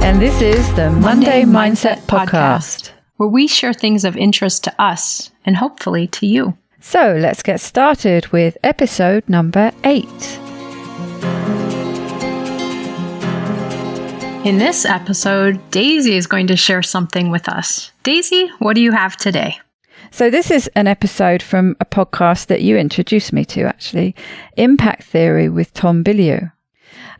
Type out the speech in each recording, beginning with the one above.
And this is the Monday Mindset Podcast, where we share things of interest to us and hopefully to you. So let's get started with episode number 8. In this episode, Daisy is going to share something with us. Daisy, what do you have today? So this is an episode from a podcast that you introduced me to, actually, Impact Theory with Bilyeu.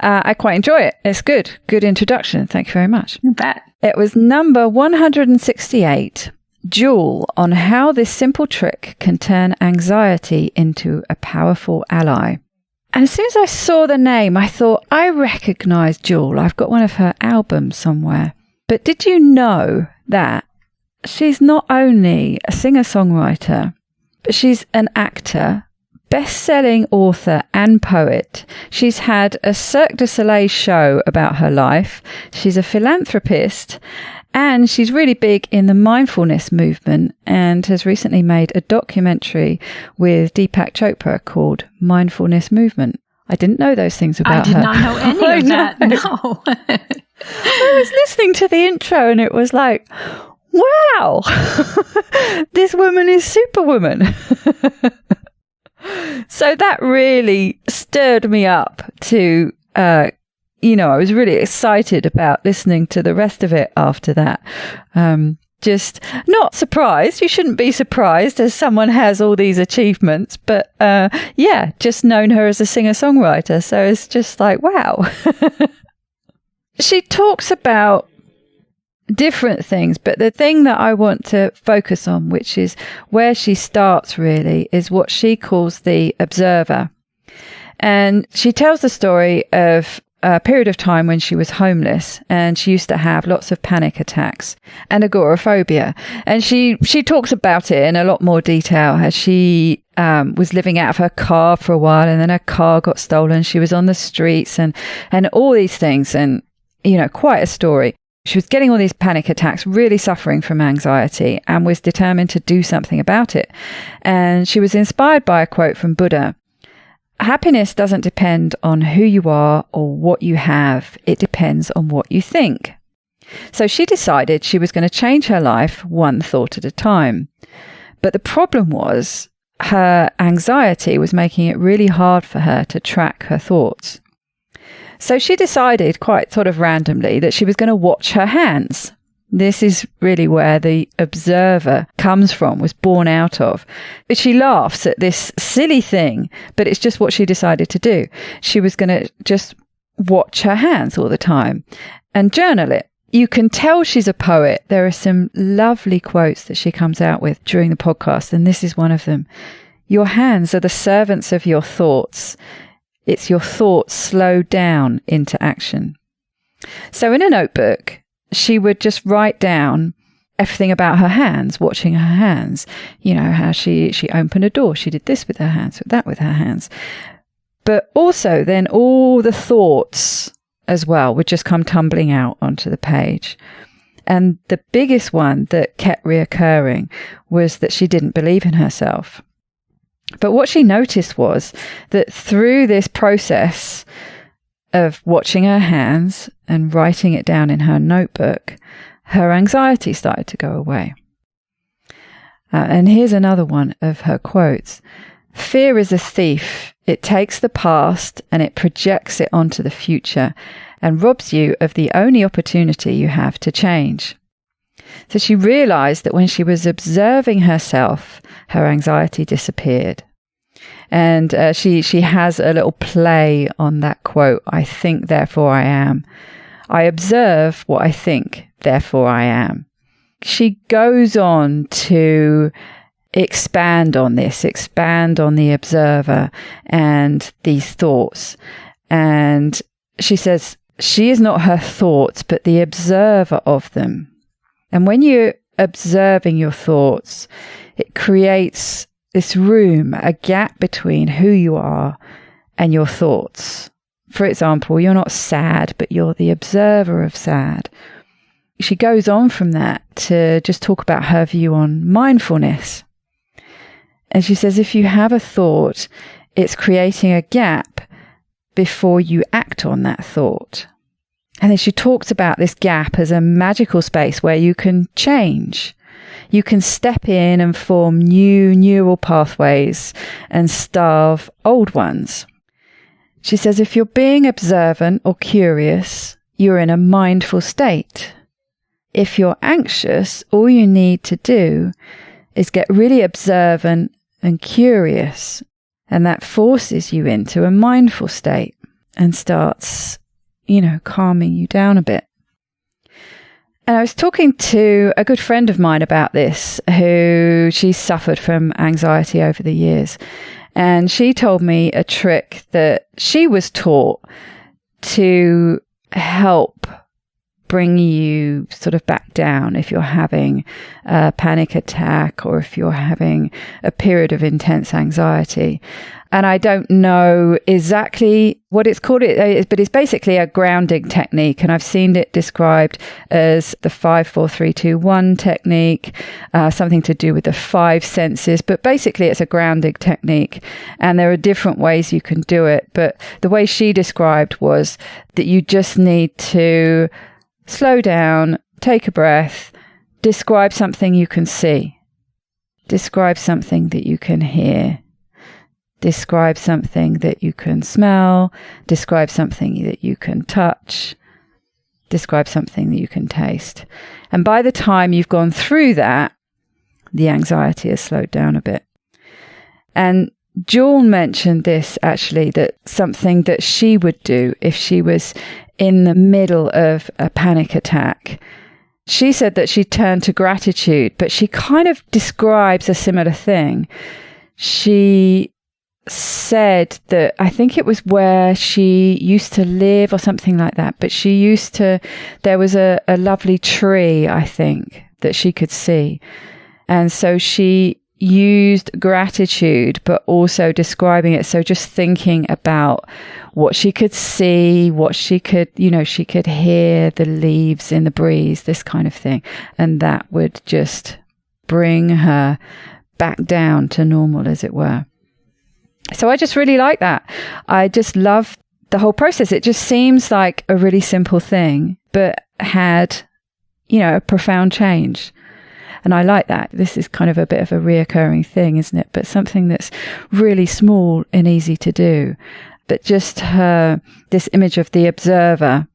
I quite enjoy it. It's good. Good introduction. Thank you very much. You bet. It was number 168, Jewel, on how this simple trick can turn anxiety into a powerful ally. And as soon as I saw the name, I thought, I recognise Jewel. I've got one of her albums somewhere. But did you know that she's not only a singer-songwriter, but she's an actor, best-selling author and poet. She's had a Cirque du Soleil show about her life. She's a philanthropist, and she's really big in the mindfulness movement and has recently made a documentary with Deepak Chopra called Mindfulness Movement. I didn't know those things about her. I did not know any of that, no. I was listening to the intro and it was like, wow, this woman is Superwoman. So that really stirred me up to, I was really excited about listening to the rest of it after that. Just not surprised. You shouldn't be surprised as someone has all these achievements. But just known her as a singer-songwriter. So it's just like, wow. She talks about different things, but the thing that I want to focus on, which is where she starts really, is what she calls the observer. And she tells the story of a period of time when she was homeless and she used to have lots of panic attacks and agoraphobia. And she talks about it in a lot more detail as she was living out of her car for a while, and then her car got stolen. She was on the streets and all these things, and, quite a story. She was getting all these panic attacks, really suffering from anxiety, and was determined to do something about it. And she was inspired by a quote from Buddha. Happiness doesn't depend on who you are or what you have. It depends on what you think. So she decided she was going to change her life one thought at a time. But the problem was her anxiety was making it really hard for her to track her thoughts. So she decided quite sort of randomly that she was going to watch her hands. This is really where the observer comes from, was born out of. But she laughs at this silly thing, but it's just what she decided to do. She was going to just watch her hands all the time and journal it. You can tell she's a poet. There are some lovely quotes that she comes out with during the podcast, and this is one of them. Your hands are the servants of your thoughts. It's your thoughts slowed down into action. So in a notebook, she would just write down everything about her hands, watching her hands. How she opened a door. She did this with her hands, that with her hands. But also then all the thoughts as well would just come tumbling out onto the page. And the biggest one that kept reoccurring was that she didn't believe in herself. But what she noticed was that through this process of watching her hands and writing it down in her notebook, her anxiety started to go away. And here's another one of her quotes. Fear is a thief. It takes the past and it projects it onto the future and robs you of the only opportunity you have to change. So she realized that when she was observing herself, her anxiety disappeared. And she has a little play on that quote. I think, therefore I am. I observe what I think, therefore I am. She goes on to expand on this, expand on the observer and these thoughts. And she says she is not her thoughts, but the observer of them. And when you're observing your thoughts, it creates this room, a gap between who you are and your thoughts. For example, you're not sad, but you're the observer of sad. She goes on from that to just talk about her view on mindfulness. And she says, if you have a thought, it's creating a gap before you act on that thought. And then she talks about this gap as a magical space where you can change. You can step in and form new neural pathways and starve old ones. She says, if you're being observant or curious, you're in a mindful state. If you're anxious, all you need to do is get really observant and curious, and that forces you into a mindful state and starts, calming you down a bit. And I was talking to a good friend of mine about this, who she suffered from anxiety over the years. And she told me a trick that she was taught to help bring you sort of back down if you're having a panic attack or if you're having a period of intense anxiety. And I don't know exactly what it's called, but it's basically a grounding technique. And I've seen it described as the 5-4-3-2-1 technique, something to do with the 5 senses. But basically, it's a grounding technique. And there are different ways you can do it. But the way she described was that you just need to slow down, take a breath, describe something you can see, describe something that you can hear. Describe something that you can smell, describe something that you can touch, describe something that you can taste. And by the time you've gone through that, the anxiety has slowed down a bit. And Jewel mentioned this actually, that something that she would do if she was in the middle of a panic attack. She said that she turned to gratitude, but she kind of describes a similar thing. She said that, I think it was where she used to live or something like that, but there was a lovely tree, I think, that she could see. And so she used gratitude, but also describing it. So just thinking about what she could see, what she could, she could hear the leaves in the breeze, this kind of thing. And that would just bring her back down to normal, as it were. So I just really like that. I just love the whole process. It just seems like a really simple thing, but had, a profound change. And I like that. This is kind of a bit of a reoccurring thing, isn't it? But something that's really small and easy to do. But just this image of the observer.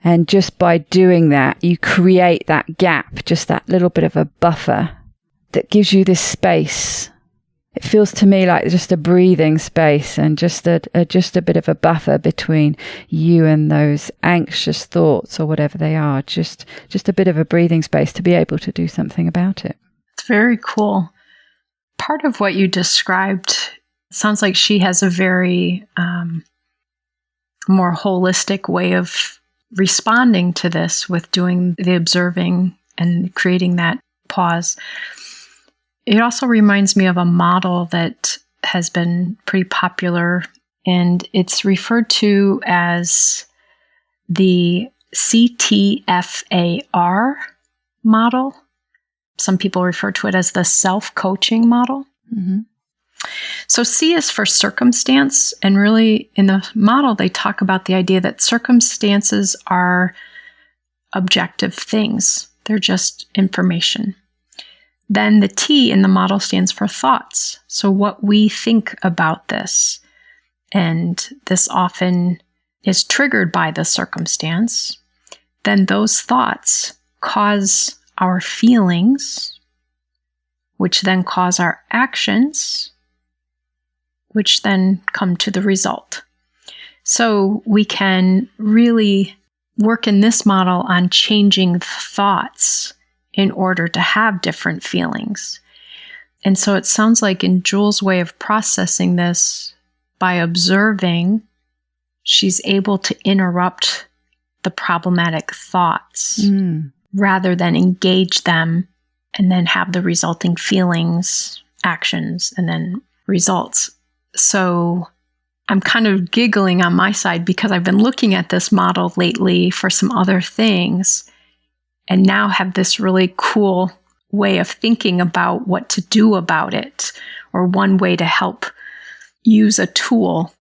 And just by doing that, you create that gap, just that little bit of a buffer that gives you this space. It feels to me like just a breathing space and just a bit of a buffer between you and those anxious thoughts or whatever they are. Just a bit of a breathing space to be able to do something about it. It's very cool. Part of what you described sounds like she has a very more holistic way of responding to this with doing the observing and creating that pause. It also reminds me of a model that has been pretty popular, and it's referred to as the CTFAR model. Some people refer to it as the self-coaching model. Mm-hmm. So C is for circumstance, and really in the model they talk about the idea that circumstances are objective things. They're just information. Then the T in the model stands for thoughts. So what we think about this. And this often is triggered by the circumstance. Then those thoughts cause our feelings, which then cause our actions, which then come to the result. So we can really work in this model on changing thoughts in order to have different feelings. And so it sounds like in Jewel's way of processing this, by observing, she's able to interrupt the problematic thoughts rather than engage them and then have the resulting feelings, actions, and then results. So I'm kind of giggling on my side because I've been looking at this model lately for some other things, and now have this really cool way of thinking about what to do about it, or one way to help use a tool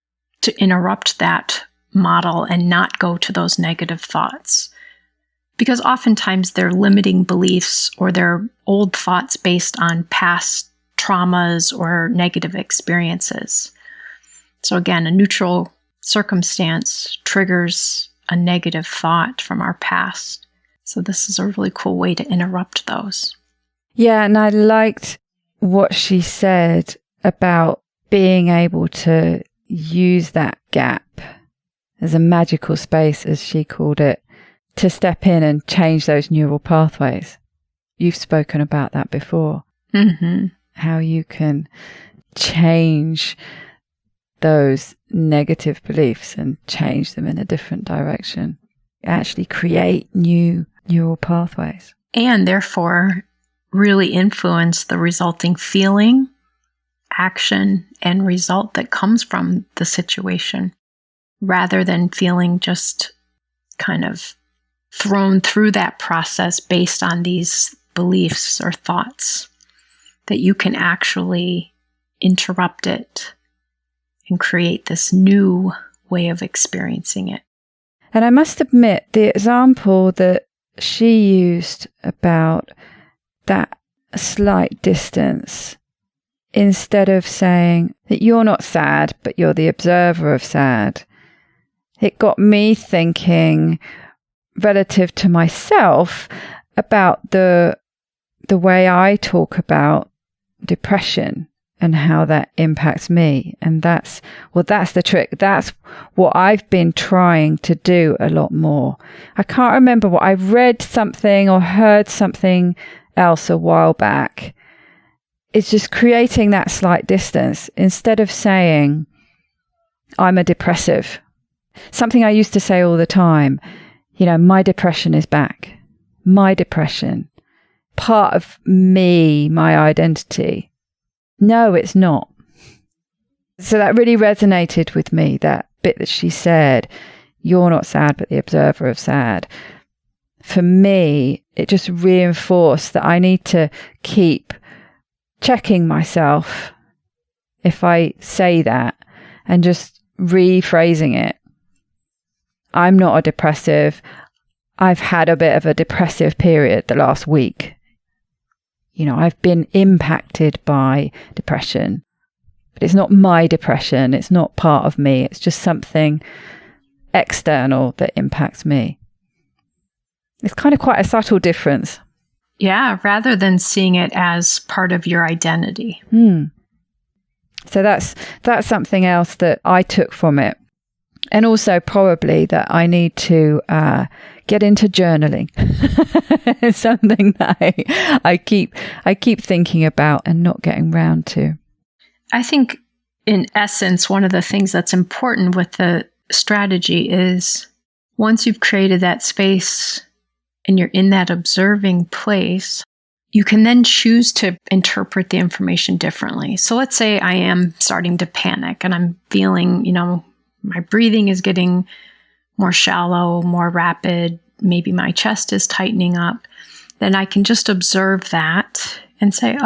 to interrupt that model and not go to those negative thoughts. Because oftentimes they're limiting beliefs or they're old thoughts based on past traumas or negative experiences. So again, a neutral circumstance triggers a negative thought from our past. So this is a really cool way to interrupt those. Yeah, and I liked what she said about being able to use that gap as a magical space, as she called it, to step in and change those neural pathways. You've spoken about that before. Mm-hmm. How you can change those negative beliefs and change them in a different direction. Actually create new neural pathways. And therefore really influence the resulting feeling, action, and result that comes from the situation, rather than feeling just kind of thrown through that process based on these beliefs or thoughts, that you can actually interrupt it and create this new way of experiencing it. And I must admit, the example that she used about that slight distance, instead of saying that you're not sad, but you're the observer of sad, it got me thinking relative to myself about the way I talk about depression and how that impacts me. And that's the trick. That's what I've been trying to do a lot more. I can't remember what I read something or heard something else a while back. It's just creating that slight distance instead of saying, I'm a depressive. Something I used to say all the time, my depression is back. My depression. Part of me, my identity. No, it's not. So that really resonated with me, that bit that she said, you're not sad, but the observer of sad. For me, it just reinforced that I need to keep checking myself if I say that and just rephrasing it. I'm not a depressive. I've had a bit of a depressive period the last week. I've been impacted by depression, but it's not my depression. It's not part of me. It's just something external that impacts me. It's kind of quite a subtle difference. Yeah, rather than seeing it as part of your identity. So that's something else that I took from it. And also probably that I need to get into journaling. It's something that I keep thinking about and not getting round to. I think in essence, one of the things that's important with the strategy is once you've created that space and you're in that observing place, you can then choose to interpret the information differently. So let's say I am starting to panic and I'm feeling, my breathing is getting more shallow, more rapid. Maybe my chest is tightening up. Then I can just observe that and say,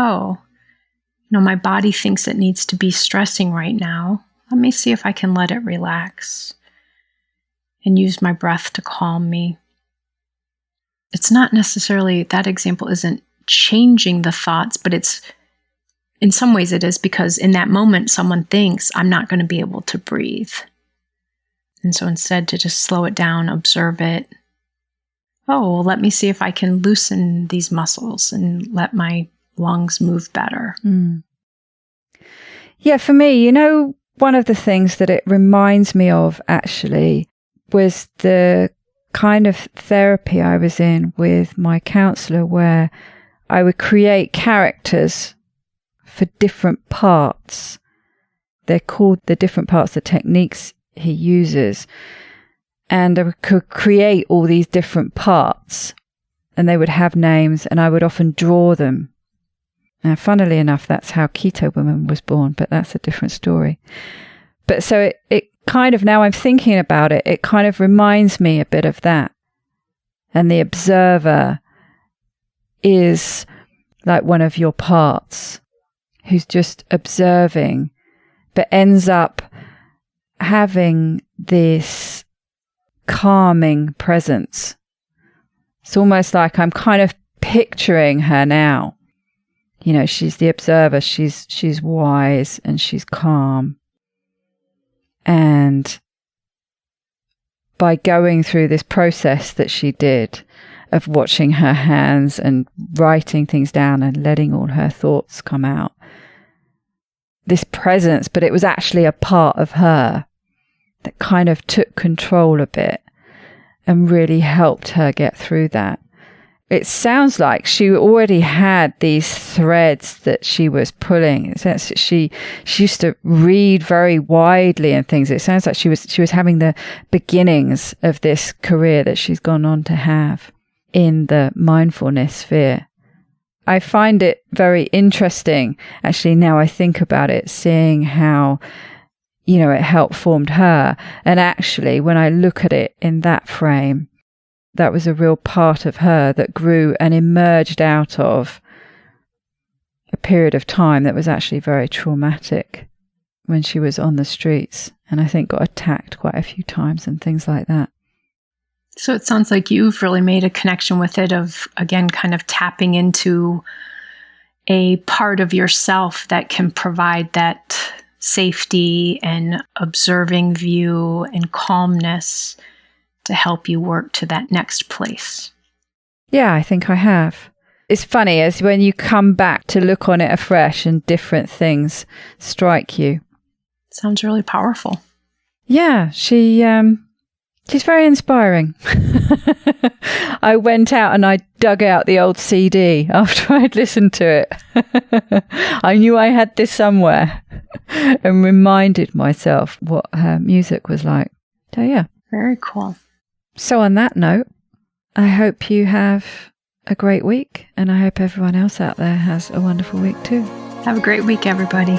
my body thinks it needs to be stressing right now. Let me see if I can let it relax and use my breath to calm me. It's not necessarily, that example isn't changing the thoughts, but in some ways it is, because in that moment someone thinks I'm not going to be able to breathe. And so instead to just slow it down, observe it. Let me see if I can loosen these muscles and let my lungs move better. Yeah, for me, one of the things that it reminds me of actually was the kind of therapy I was in with my counsellor, where I would create characters for different parts. They're called the different parts, the techniques he uses. And I could create all these different parts and they would have names and I would often draw them. Now, funnily enough, that's how Keto Woman was born, but that's a different story. But so it kind of, now I'm thinking about it, it kind of reminds me a bit of that. And the observer is like one of your parts who's just observing, but ends up having this calming presence. It's almost like I'm kind of picturing her now. You know, she's the observer, she's wise and she's calm. And by going through this process that she did of watching her hands and writing things down and letting all her thoughts come out, this presence, but it was actually a part of her that kind of took control a bit and really helped her get through that. It sounds like she already had these threads that she was pulling. In the sense that she used to read very widely and things. It sounds like she was having the beginnings of this career that she's gone on to have in the mindfulness sphere. I find it very interesting, actually, now I think about it, seeing how, you know, it helped formed her. And actually, when I look at it in that frame, that was a real part of her that grew and emerged out of a period of time that was actually very traumatic when she was on the streets. And I think got attacked quite a few times and things like that. So it sounds like you've really made a connection with it of, again, kind of tapping into a part of yourself that can provide that safety and observing view and calmness to help you work to that next place. Yeah, I think I have. It's funny as when you come back to look on it afresh and different things strike you. Sounds really powerful. Yeah, she's very inspiring. I went out and I dug out the old CD after I'd listened to it. I knew I had this somewhere and reminded myself what her music was like. So yeah. Very cool. So on that note, I hope you have a great week, and I hope everyone else out there has a wonderful week too. Have a great week, everybody.